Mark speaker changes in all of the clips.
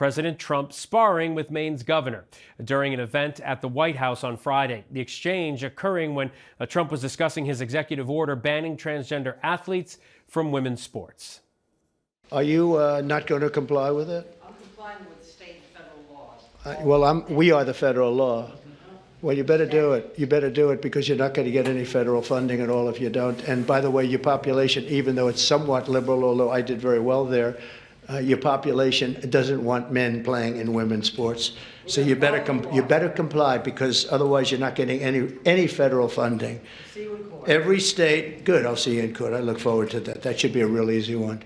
Speaker 1: President Trump sparring with Maine's governor during an event at the White House on Friday. The exchange occurring when Trump was discussing his executive order banning transgender athletes from women's sports.
Speaker 2: Are you not going to comply with it?
Speaker 3: I'm complying with state and federal laws.
Speaker 2: We are the federal law. Well, you better do it. You better do it because you're not going to get any federal funding at all if you don't. And by the way, your population, even though it's somewhat liberal, although I did very well there, your population doesn't want men playing in women's sports. So you better comply because otherwise you're not getting any federal funding.
Speaker 3: See you in court.
Speaker 2: Every state, good. I'll see you in court. I look forward to that. That should be a real easy one.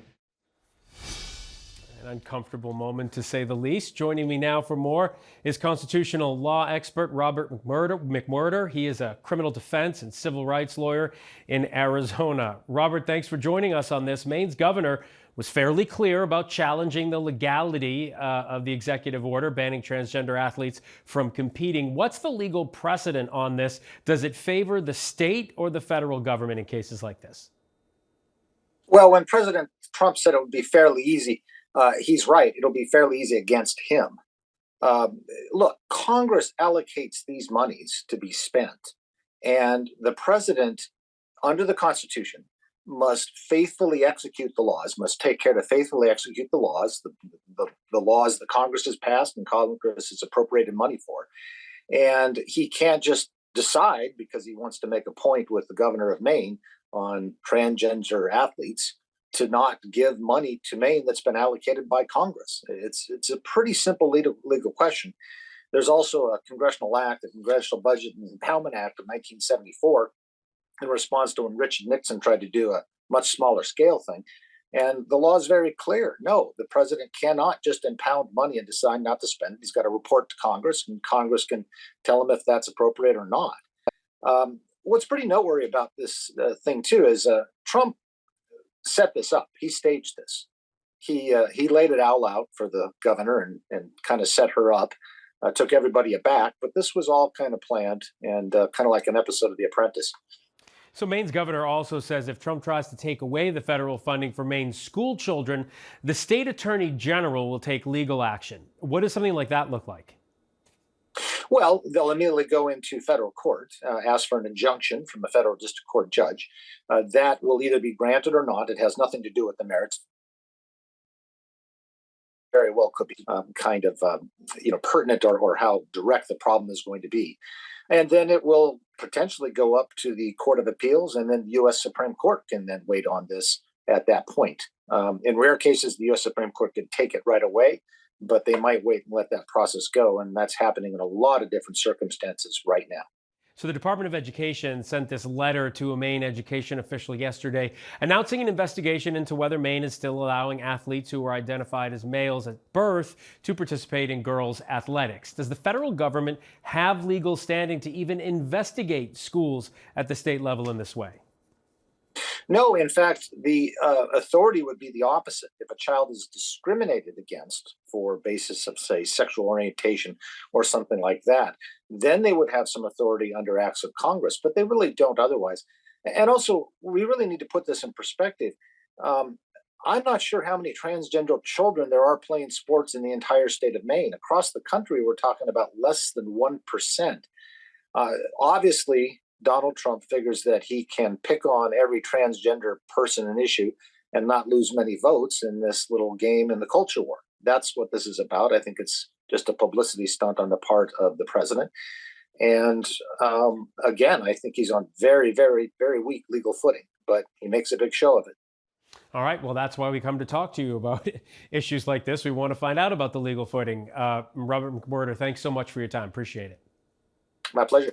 Speaker 1: An uncomfortable moment, to say the least. Joining me now for more is constitutional law expert Robert McWhirter. He is a criminal defense and civil rights lawyer in Arizona. Robert, thanks for joining us on this. Maine's governor was fairly clear about challenging the legality of the executive order banning transgender athletes from competing. What's the legal precedent on this? Does it favor the state or the federal government in cases like this?
Speaker 4: Well, when President Trump said it would be fairly easy, he's right. It'll be fairly easy against him. Look, Congress allocates these monies to be spent, and the president, under the Constitution, must faithfully execute the laws, must take care to faithfully execute the laws, the laws that Congress has passed and Congress has appropriated money for. And he can't just decide, because he wants to make a point with the governor of Maine on transgender athletes, to not give money to Maine that's been allocated by Congress. It's a pretty simple legal question. There's also a congressional act, the Congressional Budget and Empowerment Act of 1974, in response to when Richard Nixon tried to do a much smaller scale thing. And the law is very clear. No, the president cannot just impound money and decide not to spend it. He's got to report to Congress, and Congress can tell him if that's appropriate or not. What's pretty noteworthy about this thing, too, is Trump set this up. He staged this. He laid it all out for the governor and kind of set her up, took everybody aback. But this was all kind of planned and kind of like an episode of The Apprentice.
Speaker 1: So Maine's governor also says if Trump tries to take away the federal funding for Maine's school children, the state attorney general will take legal action. What does something like that look like?
Speaker 4: Well, they'll immediately go into federal court, ask for an injunction from a federal district court judge. That will either be granted or not. It has nothing to do with the merits. Very well could be kind of pertinent or how direct the problem is going to be. And then it will potentially go up to the Court of Appeals, and then the U.S. Supreme Court can then wait on this at that point. In rare cases, the U.S. Supreme Court can take it right away, but they might wait and let that process go. And that's happening in a lot of different circumstances right now.
Speaker 1: So the Department of Education sent this letter to a Maine education official yesterday announcing an investigation into whether Maine is still allowing athletes who are identified as males at birth to participate in girls' athletics. Does the federal government have legal standing to even investigate schools at the state level in this way?
Speaker 4: No, in fact, the authority would be the opposite. If a child is discriminated against for basis of, say, sexual orientation or something like that, then they would have some authority under acts of Congress, but they really don't otherwise. And also, we really need to put this in perspective. I'm not sure how many transgender children there are playing sports in the entire state of Maine. Across the country, we're talking about less than 1%. Obviously, Donald Trump figures that he can pick on every transgender person and issue and not lose many votes in this little game in the culture war. That's what this is about. I think it's just a publicity stunt on the part of the president. And again, I think he's on very, very, very weak legal footing, but he makes a big show of it.
Speaker 1: All right. Well, that's why we come to talk to you about issues like this. We want to find out about the legal footing. Robert McWhirter, thanks so much for your time. Appreciate it.
Speaker 4: My pleasure.